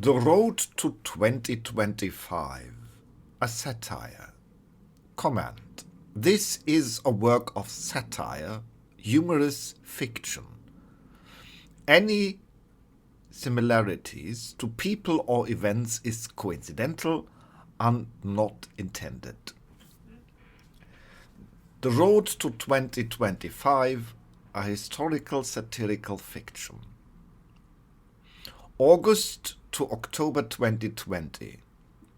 The Road to 2025, a satire. Comment. This is a work of satire, humorous fiction. Any similarities to people or events is coincidental and not intended. The Road to 2025, a historical satirical fiction. August to October 2020.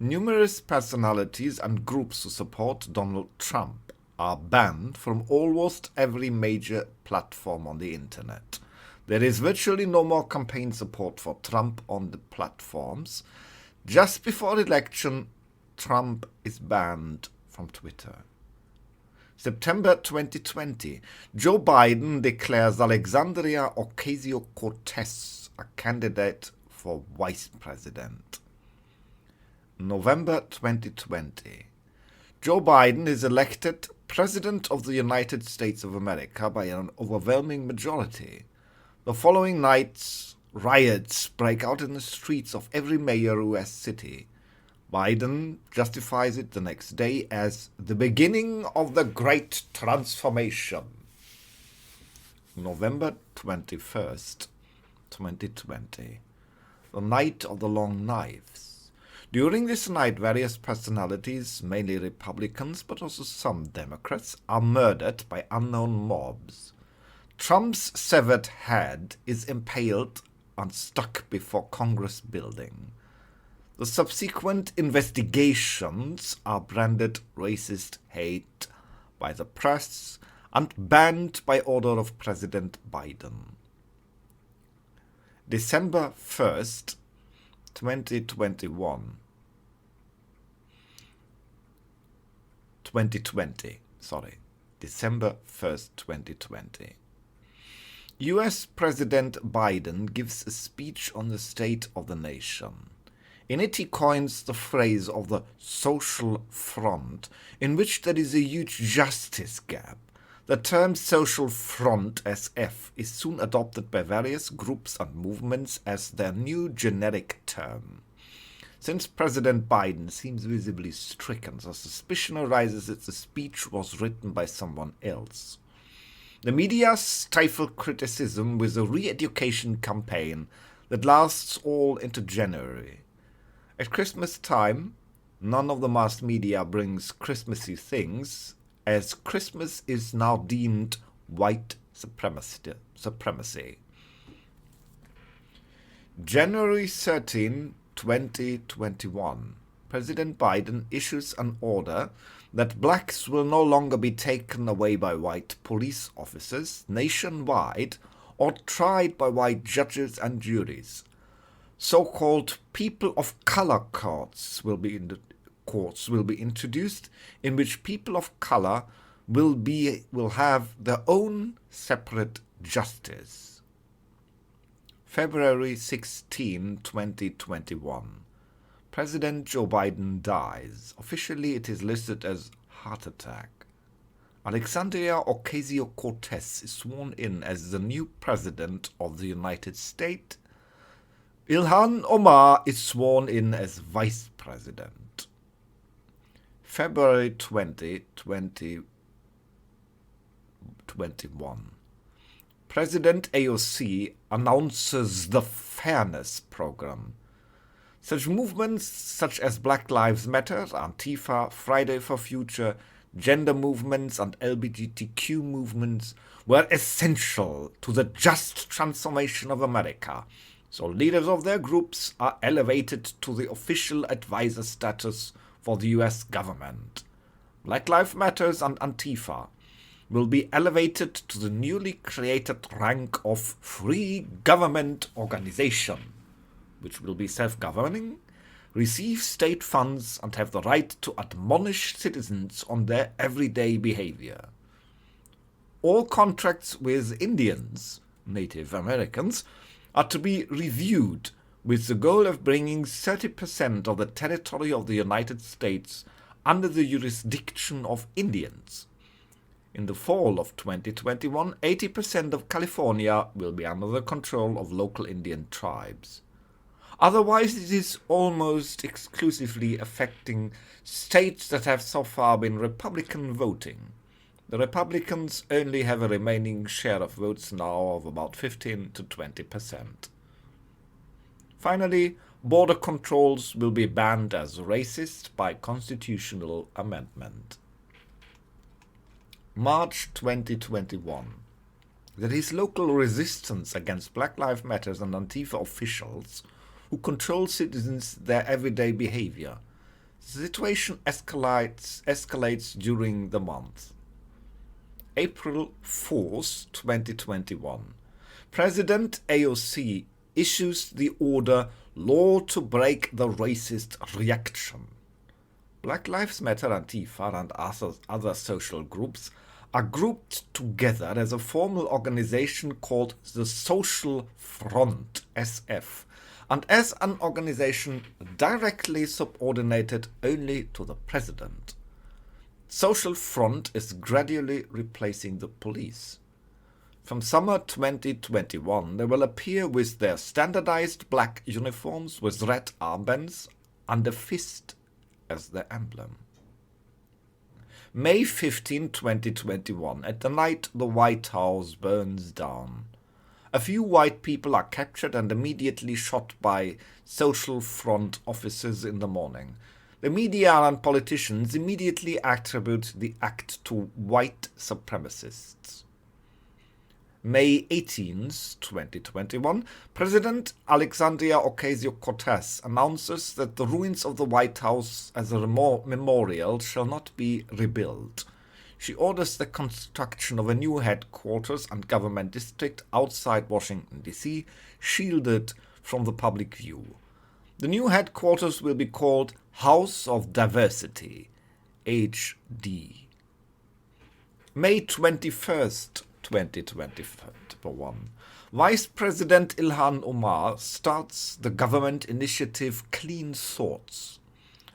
Numerous personalities and groups who support Donald Trump are banned from almost every major platform on the internet. There is virtually no more campaign support for Trump on the platforms. Just before election, Trump is banned from Twitter. September 2020, Joe Biden declares Alexandria Ocasio-Cortez a candidate for vice president. November 2020, Joe Biden is elected President of the United States of America by an overwhelming majority. The following night, riots break out in the streets of every major U.S. city. Biden justifies it the next day as the beginning of the Great Transformation. November 21st, 2020. The Night of the Long Knives. During this night, various personalities, mainly Republicans but also some Democrats, are murdered by unknown mobs. Trump's severed head is impaled and stuck before Congress building. The subsequent investigations are branded racist hate by the press and banned by order of President Biden. December 1st, 2020. December 1st, 2020. US President Biden gives a speech on the state of the nation. In it he coins the phrase of the social front, in which there is a huge justice gap. The term social front, SF, is soon adopted by various groups and movements as their new generic term. Since President Biden seems visibly stricken, the suspicion arises that the speech was written by someone else. The media stifle criticism with a re-education campaign that lasts all into January. At Christmas time, none of the mass media brings Christmassy things, as Christmas is now deemed white supremacy. January 13, 2021. President Biden issues an order that blacks will no longer be taken away by white police officers nationwide or tried by white judges and juries. So-called people of color courts will be introduced, in which people of color will have their own separate justice. February 16, 2021. President Joe Biden dies. Officially it is listed as heart attack. Alexandria Ocasio-Cortez is sworn in as the new president of the United States. Ilhan Omar is sworn in as vice president. February 20, 2021. President AOC announces the Fairness Program. Such movements such as Black Lives Matter, Antifa, Friday for Future, gender movements and LGBTQ movements were essential to the just transformation of America, so leaders of their groups are elevated to the official advisor status for the US government. Black Lives Matter and Antifa will be elevated to the newly created rank of Free Government Organization, which will be self-governing, receive state funds, and have the right to admonish citizens on their everyday behavior. All contracts with Indians, Native Americans, are to be reviewed with the goal of bringing 30% of the territory of the United States under the jurisdiction of Indians. In the fall of 2021, 80% of California will be under the control of local Indian tribes. Otherwise, it is almost exclusively affecting states that have so far been Republican voting. The Republicans only have a remaining share of votes now of about 15 to 20%. Finally, border controls will be banned as racist by constitutional amendment. March 2021. There is local resistance against Black Lives Matter and Antifa officials who control citizens' their everyday behavior. The situation escalates during the month. April 4th, 2021. President AOC issues the order Law to Break the Racist Reaction. Black Lives Matter, Antifa, and other social groups are grouped together as a formal organization called the Social Front, SF, and as an organization directly subordinated only to the president. Social Front is gradually replacing the police. From summer 2021, they will appear with their standardized black uniforms with red armbands and a fist as their emblem. May 15, 2021, at the night the White House burns down. A few white people are captured and immediately shot by Social Front officers in the morning. The media and politicians immediately attribute the act to white supremacists. May 18, 2021, President Alexandria Ocasio-Cortez announces that the ruins of the White House as a memorial shall not be rebuilt. She orders the construction of a new headquarters and government district outside Washington, D.C., shielded from the public view. The new headquarters will be called House of Diversity, HD. May 21st, 2021. Vice President Ilhan Omar starts the government initiative Clean Thoughts,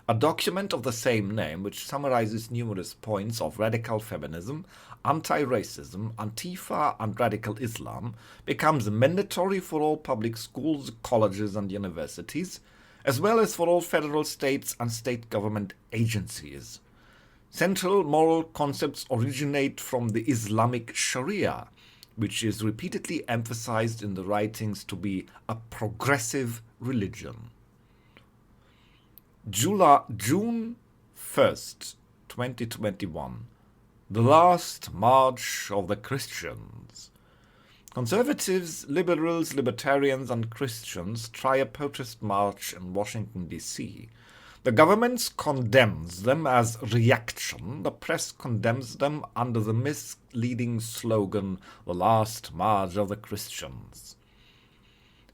a document of the same name which summarizes numerous points of radical feminism, anti-racism, Antifa, and radical Islam, becomes mandatory for all public schools, colleges, and universities, as well as for all federal, states, and state government agencies. Central moral concepts originate from the Islamic Sharia, which is repeatedly emphasized in the writings to be a progressive religion. June 1st, 2021. The last march of the Christians. Conservatives, liberals, libertarians, and Christians try a protest march in Washington, D.C. The government condemns them as reaction. The press condemns them under the misleading slogan, the last march of the Christians.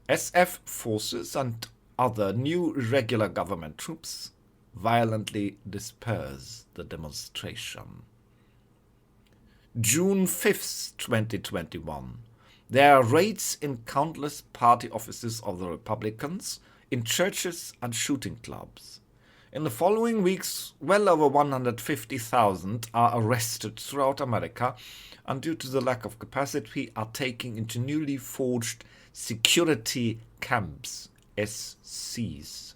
SF forces and other new irregular government troops violently disperse the demonstration. June 5th, 2021. There are raids in countless party offices of the Republicans, in churches and shooting clubs. In the following weeks, well over 150,000 are arrested throughout America and due to the lack of capacity are taken into newly forged security camps, SCs,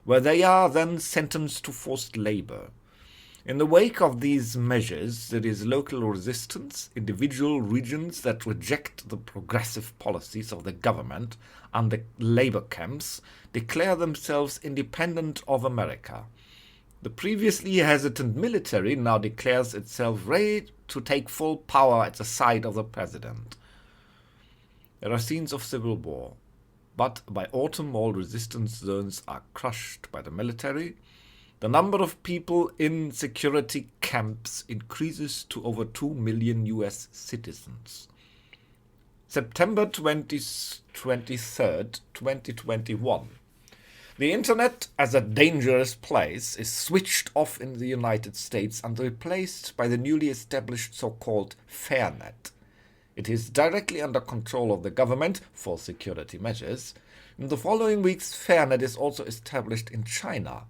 where they are then sentenced to forced labor. In the wake of these measures, there is local resistance. Individual regions that reject the progressive policies of the government and the labor camps declare themselves independent of America. The previously hesitant military now declares itself ready to take full power at the side of the president. There are scenes of civil war, but by autumn all resistance zones are crushed by the military. The number of people in security camps increases to over 2 million US citizens. September 23rd, 2021. The internet as a dangerous place is switched off in the United States and replaced by the newly established so-called Fairnet. It is directly under control of the government for security measures. In the following weeks, Fairnet is also established in China,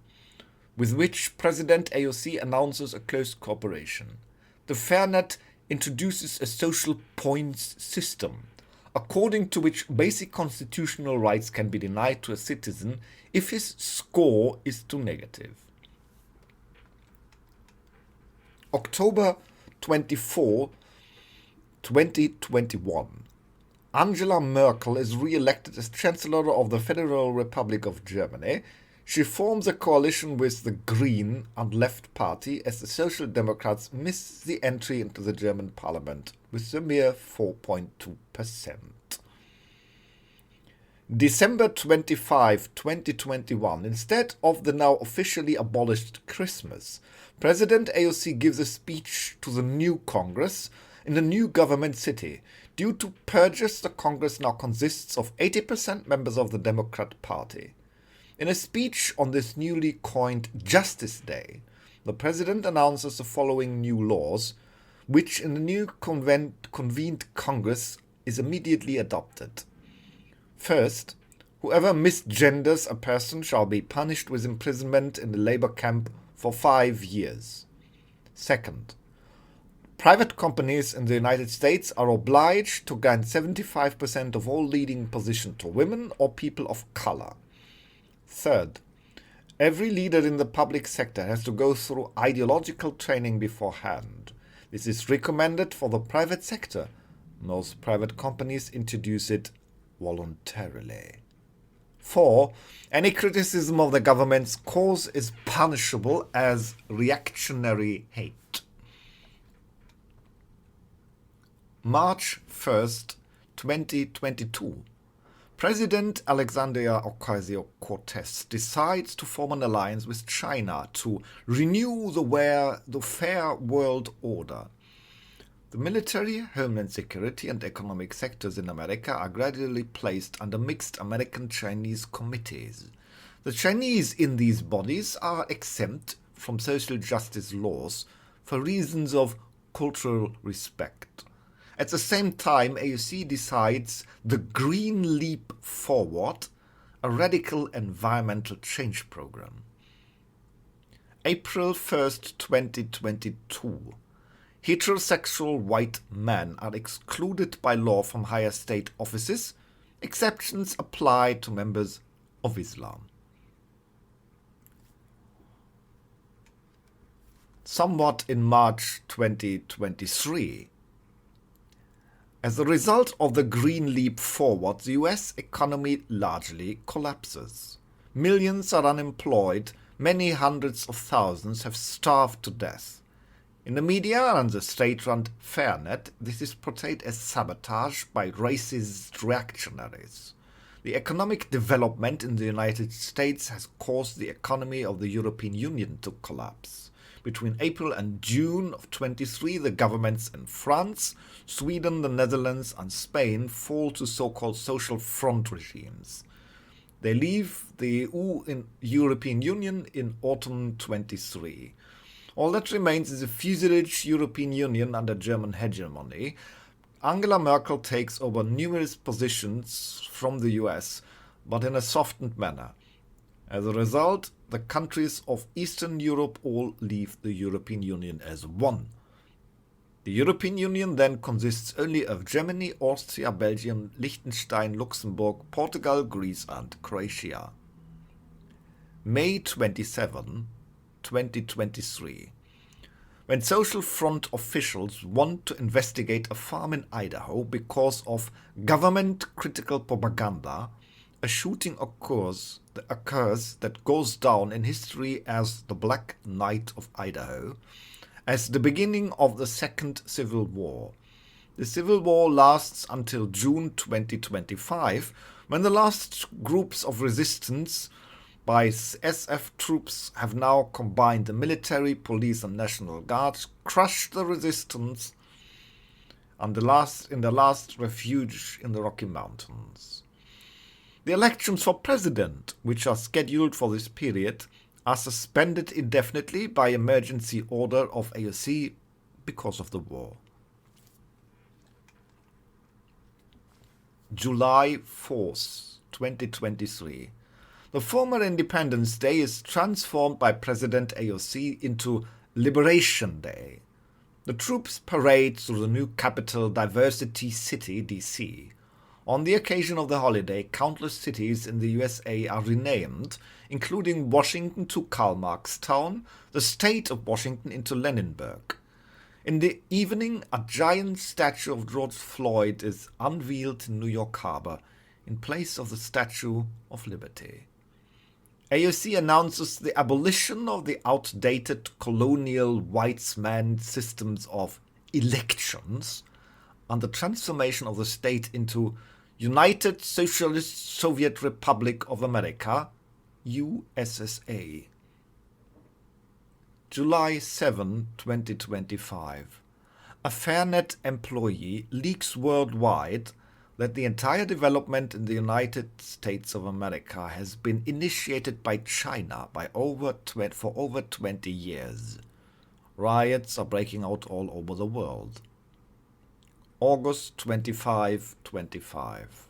with which President AOC announces a close cooperation. The Fairnet introduces a social points system, according to which basic constitutional rights can be denied to a citizen if his score is too negative. October 24, 2021. Angela Merkel is re-elected as Chancellor of the Federal Republic of Germany. She forms a coalition with the Green and Left Party as the Social Democrats miss the entry into the German parliament with a mere 4.2%. December 25, 2021. Instead of the now officially abolished Christmas, President AOC gives a speech to the new Congress in the new government city. Due to purges, the Congress now consists of 80% members of the Democrat Party. In a speech on this newly coined Justice Day, the President announces the following new laws, which in the new convened Congress is immediately adopted. First, whoever misgenders a person shall be punished with imprisonment in the labor camp for 5 years. Second, private companies in the United States are obliged to grant 75% of all leading positions to women or people of color. Third, every leader in the public sector has to go through ideological training beforehand. This is recommended for the private sector. Most private companies introduce it voluntarily. 4. Any criticism of the government's cause is punishable as reactionary hate. March 1st, 2022. President Alexandria Ocasio-Cortez decides to form an alliance with China to renew the fair world order. The military, homeland security, and economic sectors in America are gradually placed under mixed American-Chinese committees. The Chinese in these bodies are exempt from social justice laws for reasons of cultural respect. At the same time, AOC decides the Green Leap Forward, a radical environmental change program. April 1st, 2022. Heterosexual white men are excluded by law from higher state offices. Exceptions apply to members of Islam. Somewhat in March 2023. As a result of the Green Leap Forward, the US economy largely collapses. Millions are unemployed, many hundreds of thousands have starved to death. In the media and the state-run Fairnet, this is portrayed as sabotage by racist reactionaries. The economic development in the United States has caused the economy of the European Union to collapse. Between April and June of 23, the governments in France, Sweden, the Netherlands, and Spain fall to so-called social front regimes. They leave the European Union in autumn 23. All that remains is a fuselage European Union under German hegemony. Angela Merkel takes over numerous positions from the US, but in a softened manner. As a result, the countries of Eastern Europe all leave the European Union as one. The European Union then consists only of Germany, Austria, Belgium, Liechtenstein, Luxembourg, Portugal, Greece, and Croatia. May 27, 2023. When Social Front officials want to investigate a farm in Idaho because of government-critical propaganda, a shooting occurs that goes down in history as the Black Night of Idaho, as the beginning of the Second Civil War. The Civil War lasts until June 2025, when the last groups of resistance by SF troops have now combined the military, police, and National Guards, crushed the resistance, and in the last refuge in the Rocky Mountains. The elections for president, which are scheduled for this period, are suspended indefinitely by emergency order of AOC because of the war. July 4th, 2023. The former Independence Day is transformed by President AOC into Liberation Day. The troops parade through the new capital Diversity City, DC. On the occasion of the holiday, countless cities in the USA are renamed, including Washington to Karl-Marx-Town, the state of Washington into Leninburg. In the evening, a giant statue of George Floyd is unveiled in New York Harbor in place of the Statue of Liberty. AOC announces the abolition of the outdated colonial white man systems of elections and the transformation of the state into United Socialist Soviet Republic of America, USSA. July 7, 2025. A Fairnet employee leaks worldwide that the entire development in the United States of America has been initiated by China for over 20 years. Riots are breaking out all over the world. August 25, 25.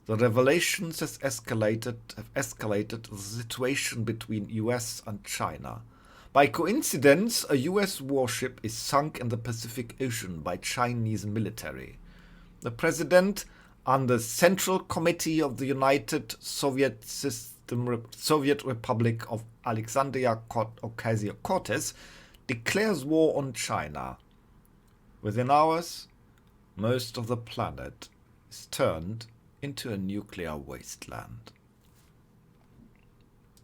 The revelations have escalated the situation between US and China. By coincidence, a US warship is sunk in the Pacific Ocean by Chinese military. The President and the Central Committee of the United Soviet Republic of Alexandria Ocasio-Cortez declares war on China. Within hours, most of the planet is turned into a nuclear wasteland.